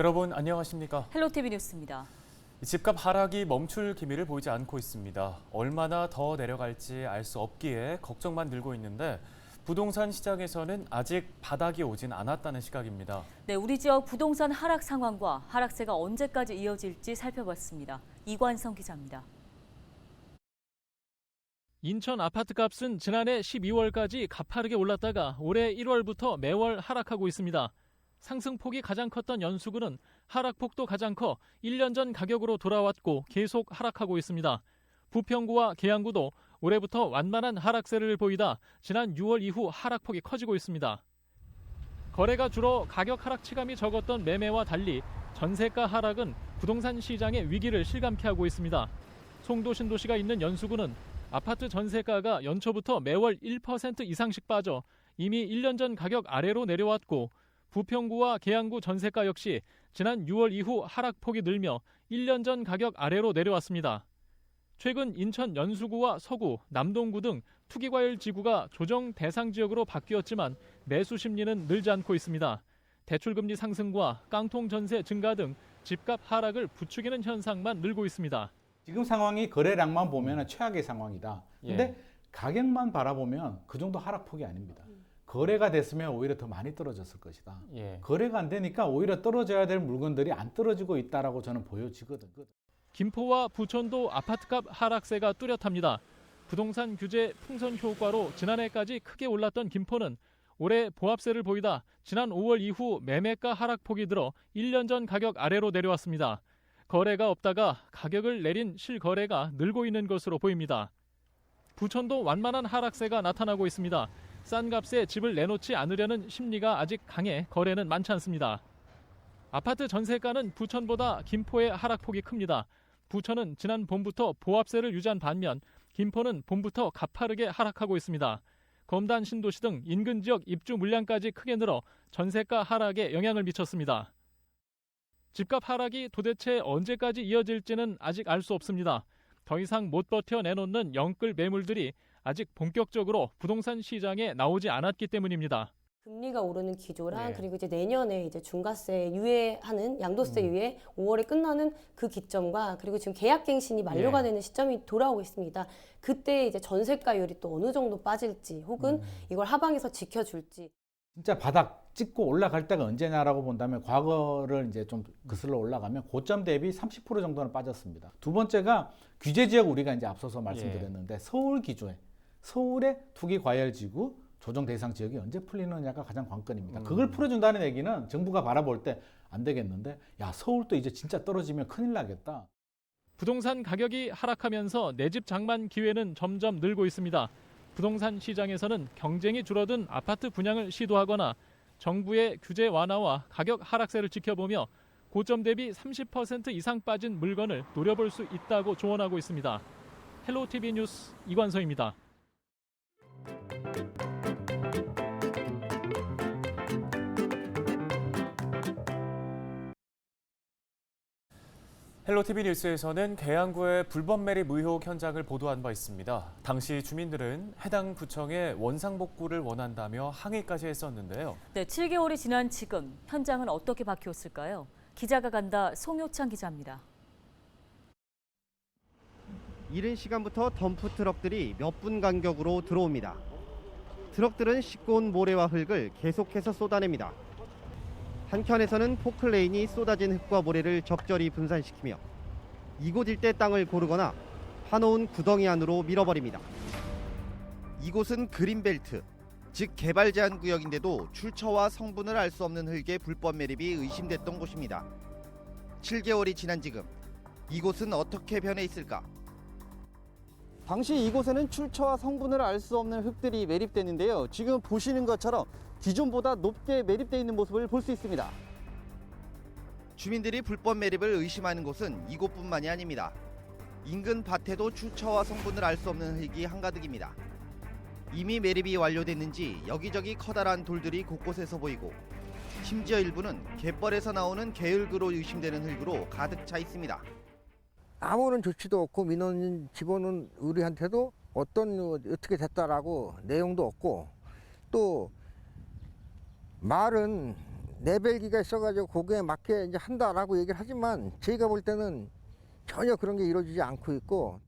여러분 안녕하십니까? 헬로티비 뉴스입니다. 집값 하락이 멈출 기미를 보이지 않고 있습니다. 얼마나 더 내려갈지 알 수 없기에 걱정만 늘고 있는데 부동산 시장에서는 아직 바닥이 오진 않았다는 시각입니다. 네, 우리 지역 부동산 하락 상황과 하락세가 언제까지 이어질지 살펴봤습니다. 이관성 기자입니다. 인천 아파트값은 지난해 12월까지 가파르게 올랐다가 올해 1월부터 매월 하락하고 있습니다. 상승폭이 가장 컸던 연수구는 하락폭도 가장 커 1년 전 가격으로 돌아왔고 계속 하락하고 있습니다. 부평구와 계양구도 올해부터 완만한 하락세를 보이다 지난 6월 이후 하락폭이 커지고 있습니다. 거래가 줄어 가격 하락 치감이 적었던 매매와 달리 전세가 하락은 부동산 시장의 위기를 실감케 하고 있습니다. 송도 신도시가 있는 연수구는 아파트 전세가가 연초부터 매월 1% 이상씩 빠져 이미 1년 전 가격 아래로 내려왔고 부평구와 계양구 전세가 역시 지난 6월 이후 하락폭이 늘며 1년 전 가격 아래로 내려왔습니다. 최근 인천 연수구와 서구, 남동구 등 투기과열 지구가 조정 대상 지역으로 바뀌었지만 매수 심리는 늘지 않고 있습니다. 대출금리 상승과 깡통 전세 증가 등 집값 하락을 부추기는 현상만 늘고 있습니다. 지금 상황이 거래량만 보면 최악의 상황이다. 근데 가격만 바라보면 그 정도 하락폭이 아닙니다. 거래가 됐으면 오히려 더 많이 떨어졌을 것이다. 거래가 안 되니까 오히려 떨어져야 될 물건들이 안 떨어지고 있다라고 저는 보여지거든요. 김포와 부천도 아파트값 하락세가 뚜렷합니다. 부동산 규제 풍선 효과로 지난해까지 크게 올랐던 김포는 올해 보합세를 보이다 지난 5월 이후 매매가 하락폭이 들어 1년 전 가격 아래로 내려왔습니다. 거래가 없다가 가격을 내린 실거래가 늘고 있는 것으로 보입니다. 부천도 완만한 하락세가 나타나고 있습니다. 싼 값에 집을 내놓지 않으려는 심리가 아직 강해 거래는 많지 않습니다. 아파트 전세가는 부천보다 김포의 하락폭이 큽니다. 부천은 지난 봄부터 보합세를 유지한 반면 김포는 봄부터 가파르게 하락하고 있습니다. 검단 신도시 등 인근 지역 입주 물량까지 크게 늘어 전세가 하락에 영향을 미쳤습니다. 집값 하락이 도대체 언제까지 이어질지는 아직 알 수 없습니다. 더 이상 못 버텨 내놓는 영끌 매물들이 아직 본격적으로 부동산 시장에 나오지 않았기 때문입니다. 금리가 오르는 기조랑 그리고 이제 내년에 이제 중과세 유예하는 양도세 유예 5월에 끝나는 그 기점과 그리고 지금 계약갱신이 만료가 되는 시점이 돌아오고 있습니다. 그때 이제 전세가율이 또 어느 정도 빠질지 혹은 이걸 하방에서 지켜줄지. 진짜 바닥 찍고 올라갈 때가 언제냐라고 본다면 과거를 이제 좀 거슬러 올라가면 고점 대비 30% 정도는 빠졌습니다. 두 번째가 규제 지역 우리가 이제 앞서서 말씀드렸는데 서울 기조에 서울의 투기 과열 지구 조정 대상 지역이 언제 풀리느냐가 가장 관건입니다. 그걸 풀어준다는 얘기는 정부가 바라볼 때 안 되겠는데 야 서울도 이제 진짜 떨어지면 큰일 나겠다. 부동산 가격이 하락하면서 내 집 장만 기회는 점점 늘고 있습니다. 부동산 시장에서는 경쟁이 줄어든 아파트 분양을 시도하거나 정부의 규제 완화와 가격 하락세를 지켜보며 고점 대비 30% 이상 빠진 물건을 노려볼 수 있다고 조언하고 있습니다. 헬로티비 뉴스 이관성입니다. 헬로티비 뉴스에서는 계양구의 불법 매립 의혹 현장을 보도한 바 있습니다. 당시 주민들은 해당 구청에 원상복구를 원한다며 항의까지 했었는데요. 네, 7개월이 지난 지금 현장은 어떻게 바뀌었을까요? 기자가 간다 송효창 기자입니다. 이른 시간부터 덤프 트럭들이 몇 분 간격으로 들어옵니다. 트럭들은 싣고 온 모래와 흙을 계속해서 쏟아냅니다. 한켠에서는 포클레인이 쏟아진 흙과 모래를 적절히 분산시키며 이곳 일대 땅을 고르거나 파놓은 구덩이 안으로 밀어버립니다. 이곳은 그린벨트, 즉 개발 제한 구역인데도 출처와 성분을 알 수 없는 흙의 불법 매립이 의심됐던 곳입니다. 7개월이 지난 지금 이곳은 어떻게 변해 있을까? 당시 이곳에는 출처와 성분을 알 수 없는 흙들이 매립됐는데요. 지금 보시는 것처럼 기존보다 높게 매립되어 있는 모습을 볼 수 있습니다. 주민들이 불법 매립을 의심하는 곳은 이곳뿐만이 아닙니다. 인근 밭에도 출처와 성분을 알 수 없는 흙이 한가득입니다. 이미 매립이 완료됐는지 여기저기 커다란 돌들이 곳곳에서 보이고 심지어 일부는 갯벌에서 나오는 개흙으로 의심되는 흙으로 가득 차 있습니다. 아무런 조치도 없고 민원 집어는 우리한테도 어떻게 됐다라고 내용도 없고 또 말은 내벨기가 있어가지고 거기에 맞게 이제 한다라고 얘기를 하지만 저희가 볼 때는 전혀 그런 게 이루어지지 않고 있고.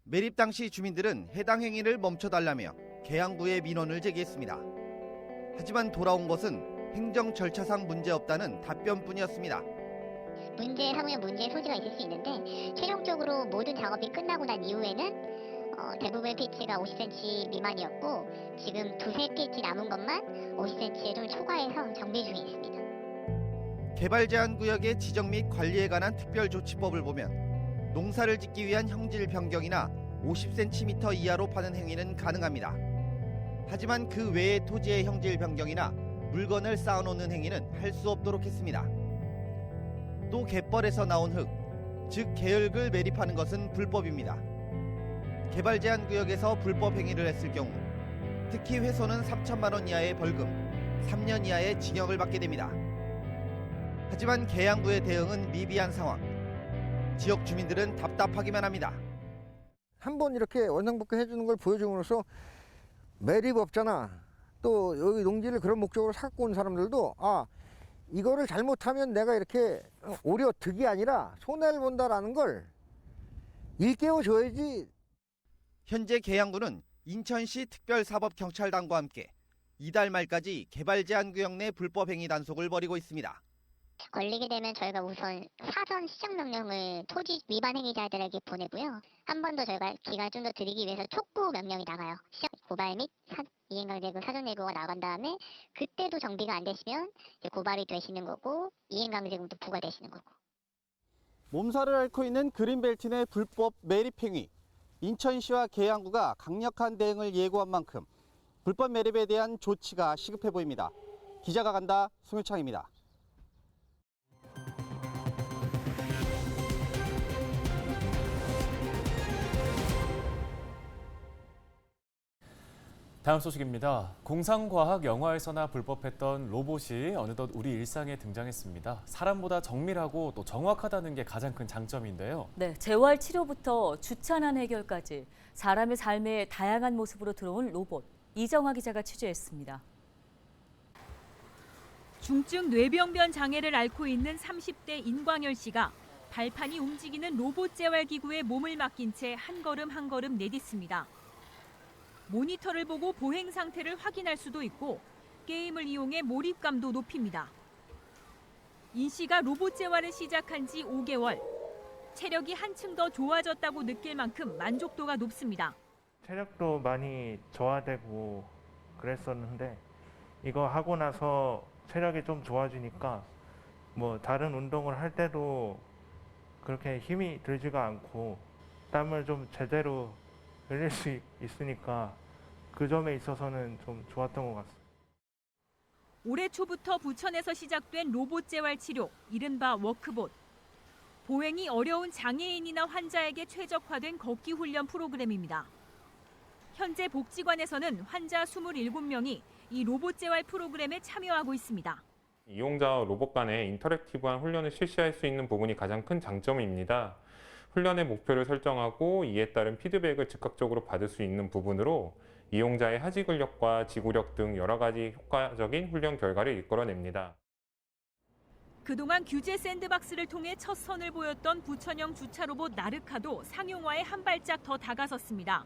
매립 당시 주민들은 해당 행위를 멈춰달라며 계양구에 민원을 제기했습니다. 하지만 돌아온 것은 행정 절차상 문제없다는 답변뿐이었습니다. 문제 삼으면 문제의 소지가 있을 수 있는데 최종적으로 모든 작업이 끝나고 난 이후에는 대부분의 피치가 50cm 미만이었고 지금 두세 피치 남은 것만 50cm에 좀 초과해서 정비 중에 있습니다. 개발 제한 구역의 지정 및 관리에 관한 특별조치법을 보면 농사를 짓기 위한 형질 변경이나 50cm 이하로 파는 행위는 가능합니다. 하지만 그 외의 토지의 형질 변경이나 물건을 쌓아놓는 행위는 할 수 없도록 했습니다. 또 갯벌에서 나온 흙, 즉 계열을 매립하는 것은 불법입니다. 개발 제한 구역에서 불법 행위를 했을 경우 특히 훼손은 3천만 원 이하의 벌금, 3년 이하의 징역을 받게 됩니다. 하지만 계양구의 대응은 미비한 상황. 지역 주민들은 답답하기만 합니다. 한번 이렇게 원상복구 해주는 걸 보여줌으로써 매립 없잖아. 또 여기 농지를 그런 목적으로 갖고 온 사람들도 이거를 잘못하면 내가 이렇게 오히려 득이 아니라 손해를 본다라는 걸 일깨워줘야지. 현재 계양구는 인천시 특별사법경찰단과 함께 이달 말까지 개발 제한 구역 내 불법 행위 단속을 벌이고 있습니다. 걸리게 되면 저희가 우선 사전 시정 명령을 토지 위반 행위자들에게 보내고요. 한 번 더 저희가 기간을 좀 더 드리기 위해서 촉구 명령이 나가요. 시정 고발 및 이행강제구 사전 예고가 나간 다음에 그때도 정비가 안 되시면 이제 고발이 되시는 거고 이행강제금도 부과되시는 거고. 몸살을 앓고 있는 그린벨트 내 불법 매립 행위. 인천시와 계양구가 강력한 대응을 예고한 만큼 불법 매립에 대한 조치가 시급해 보입니다. 기자가 간다, 송유창입니다. 다음 소식입니다. 공상과학 영화에서나 불법했던 로봇이 어느덧 우리 일상에 등장했습니다. 사람보다 정밀하고 또 정확하다는 게 가장 큰 장점인데요. 네, 재활 치료부터 주차난 해결까지 사람의 삶에 다양한 모습으로 들어온 로봇. 이정화 기자가 취재했습니다. 중증 뇌병변 장애를 앓고 있는 30대 인광열 씨가 발판이 움직이는 로봇 재활 기구에 몸을 맡긴 채 한 걸음 한 걸음 내딛습니다. 모니터를 보고 보행 상태를 확인할 수도 있고 게임을 이용해 몰입감도 높입니다. 인 씨가 로봇 재활을 시작한 지 5개월. 체력이 한층 더 좋아졌다고 느낄 만큼 만족도가 높습니다. 체력도 많이 저하되고 그랬었는데 이거 하고 나서 체력이 좀 좋아지니까 뭐 다른 운동을 할 때도 그렇게 힘이 들지가 않고 땀을 좀 제대로 흘릴 수 있으니까 그 점에 있어서는 좀 좋았던 것 같습니다. 올해 초부터 부천에서 시작된 로봇 재활 치료, 이른바 워크봇. 보행이 어려운 장애인이나 환자에게 최적화된 걷기 훈련 프로그램입니다. 현재 복지관에서는 환자 27명이 이 로봇 재활 프로그램에 참여하고 있습니다. 이용자와 로봇 간의 인터랙티브한 훈련을 실시할 수 있는 부분이 가장 큰 장점입니다. 훈련의 목표를 설정하고 이에 따른 피드백을 즉각적으로 받을 수 있는 부분으로 이용자의 하지 근력과 지구력 등 여러 가지 효과적인 훈련 결과를 이끌어냅니다. 그동안 규제 샌드박스를 통해 첫 선을 보였던 부천형 주차 로봇 나르카도 상용화에 한 발짝 더 다가섰습니다.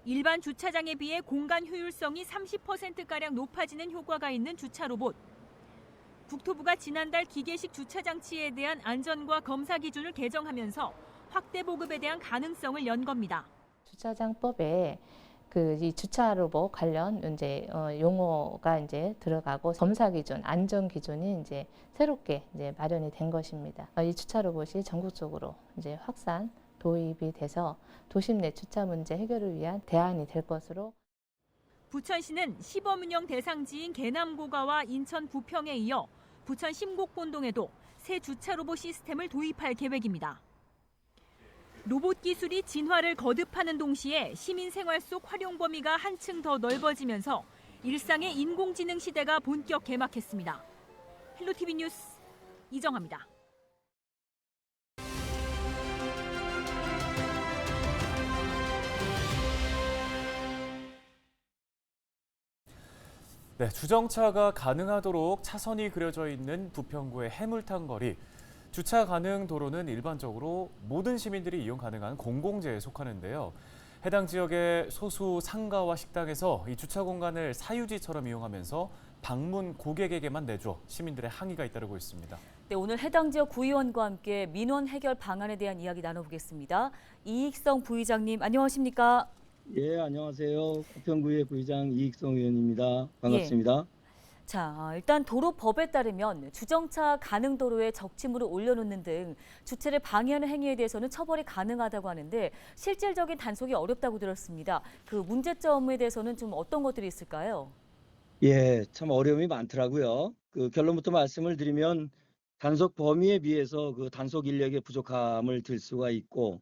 일반 주차장에 비해 공간 효율성이 30%가량 높아지는 효과가 있는 주차 로봇. 국토부가 지난달 기계식 주차 장치에 대한 안전과 검사 기준을 개정하면서 확대 보급에 대한 가능성을 연 겁니다. 주차장법에 이 주차 로봇 관련 용어가 들어가고 검사 기준, 안전 기준이 새롭게 마련이 된 것입니다. 이 주차 로봇이 전국적으로 확산 도입이 돼서 도심 내 주차 문제 해결을 위한 대안이 될 것으로. 부천시는 시범 운영 대상지인 계남고가와 인천 부평에 이어 부천 심곡본동에도 새 주차 로봇 시스템을 도입할 계획입니다. 로봇 기술이 진화를 거듭하는 동시에 시민 생활 속 활용 범위가 한층 더 넓어지면서 일상의 인공지능 시대가 본격 개막했습니다. 헬로티비 뉴스 이정아입니다. 네, 주정차가 가능하도록 차선이 그려져 있는 부평구의 해물탕 거리. 주차 가능 도로는 일반적으로 모든 시민들이 이용 가능한 공공재에 속하는데요. 해당 지역의 소수 상가와 식당에서 이 주차 공간을 사유지처럼 이용하면서 방문 고객에게만 내줘 시민들의 항의가 잇따르고 있습니다. 네, 오늘 해당 지역 구의원과 함께 민원 해결 방안에 대한 이야기 나눠보겠습니다. 이익성 부의장님, 안녕하십니까? 예, 안녕하세요. 부평구의 부의장 이익성 의원입니다. 반갑습니다. 자, 일단 도로법에 따르면 주정차 가능 도로에 적치물을 올려놓는 등 주차를 방해하는 행위에 대해서는 처벌이 가능하다고 하는데 실질적인 단속이 어렵다고 들었습니다. 그 문제점에 대해서는 좀 어떤 것들이 있을까요? 예, 참 어려움이 많더라고요. 그 결론부터 말씀을 드리면 단속 범위에 비해서 그 단속 인력의 부족함을 들 수가 있고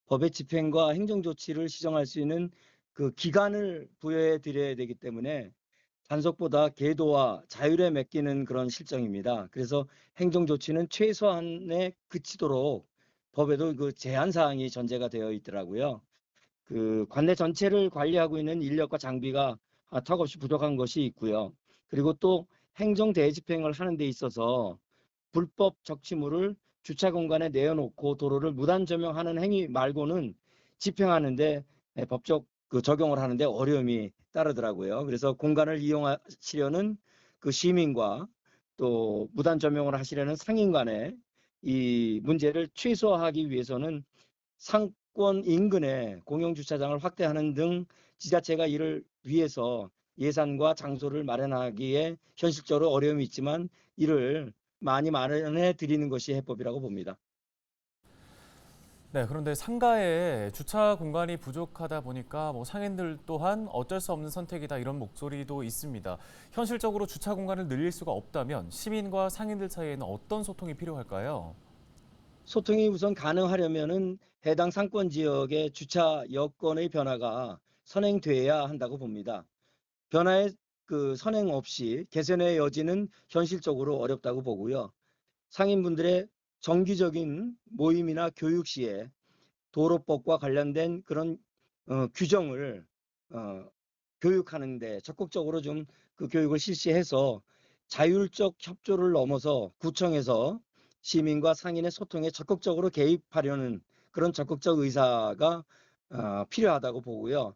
법의 집행과 행정 조치를 시정할 수 있는 그 기간을 부여해 드려야 되기 때문에 단속보다 계도와 자율에 맡기는 그런 실정입니다. 그래서 행정 조치는 최소한에 그치도록 법에도 그 제한 사항이 전제가 되어 있더라고요. 그 관내 전체를 관리하고 있는 인력과 장비가 턱없이 부족한 것이 있고요. 그리고 또 행정 대집행을 하는 데 있어서 불법 적치물을 주차 공간에 내어놓고 도로를 무단 점용하는 행위 말고는 집행하는데 법적 그 적용을 하는데 어려움이 따르더라고요. 그래서 공간을 이용하시려는 그 시민과 또 무단 점용을 하시려는 상인 간의 이 문제를 최소화하기 위해서는 상권 인근에 공영 주차장을 확대하는 등 지자체가 이를 위해서 예산과 장소를 마련하기에 현실적으로 어려움이 있지만 이를 많이 마련해 드리는 것이 해법이라고 봅니다. 네, 그런데 상가에 주차 공간이 부족하다 보니까 상인들 또한 어쩔 수 없는 선택이다 이런 목소리도 있습니다. 현실적으로 주차 공간을 늘릴 수가 없다면 시민과 상인들 사이에는 어떤 소통이 필요할까요? 소통이 우선 가능하려면은 해당 상권 지역의 주차 여건의 변화가 선행돼야 한다고 봅니다. 변화의 그 선행 없이 개선의 여지는 현실적으로 어렵다고 보고요. 상인분들의 정기적인 모임이나 교육 시에 도로법과 관련된 그런 규정을 교육하는 데 적극적으로 좀 그 교육을 실시해서 자율적 협조를 넘어서 구청에서 시민과 상인의 소통에 적극적으로 개입하려는 그런 적극적 의사가 필요하다고 보고요.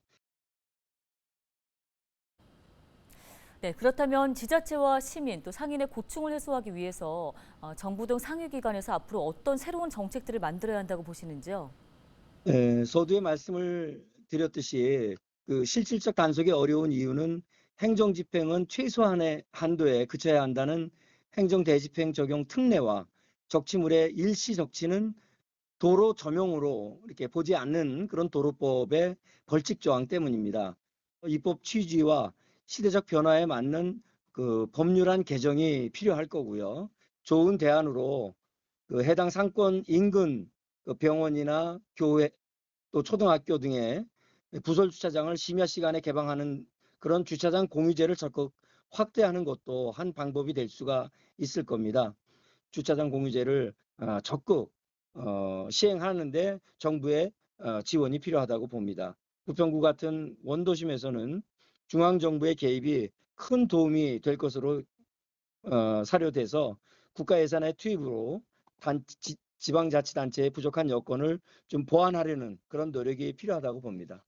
네, 그렇다면 지자체와 시민 또 상인의 고충을 해소하기 위해서 정부 등 상위기관에서 앞으로 어떤 새로운 정책들을 만들어야 한다고 보시는지요? 네, 서두에 말씀을 드렸듯이 그 실질적 단속이 어려운 이유는 행정 집행은 최소한의 한도에 그쳐야 한다는 행정 대집행 적용 특례와 적치물의 일시 적치는 도로 점용으로 이렇게 보지 않는 그런 도로법의 벌칙 조항 때문입니다. 입법 취지와 시대적 변화에 맞는 그 법률안 개정이 필요할 거고요. 좋은 대안으로 그 해당 상권 인근 그 병원이나 교회 또 초등학교 등의 부설 주차장을 심야 시간에 개방하는 그런 주차장 공유제를 적극 확대하는 것도 한 방법이 될 수가 있을 겁니다. 주차장 공유제를 적극 시행하는데 정부의 지원이 필요하다고 봅니다. 부평구 같은 원도심에서는 중앙정부의 개입이 큰 도움이 될 것으로 사료돼서 국가 예산의 투입으로 지방자치단체의 부족한 여건을 좀 보완하려는 그런 노력이 필요하다고 봅니다.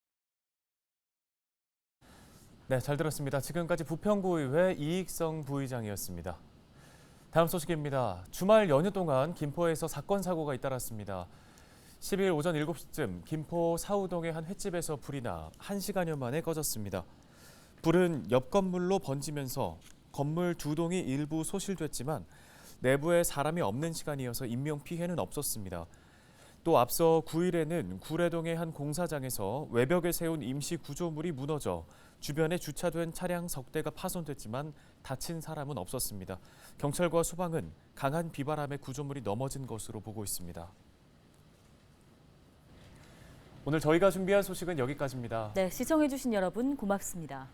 네, 잘 들었습니다. 지금까지 부평구의회 이익성 부의장이었습니다. 다음 소식입니다. 주말 연휴 동안 김포에서 사건 사고가 잇따랐습니다. 10일 오전 7시쯤 김포 사우동의 한 횟집에서 불이 나 1시간여 만에 꺼졌습니다. 불은 옆 건물로 번지면서 건물 2동이 일부 소실됐지만 내부에 사람이 없는 시간이어서 인명 피해는 없었습니다. 또 앞서 9일에는 구례동의 한 공사장에서 외벽에 세운 임시 구조물이 무너져 주변에 주차된 차량 석 대가 파손됐지만 다친 사람은 없었습니다. 경찰과 소방은 강한 비바람에 구조물이 넘어진 것으로 보고 있습니다. 오늘 저희가 준비한 소식은 여기까지입니다. 네, 시청해주신 여러분 고맙습니다.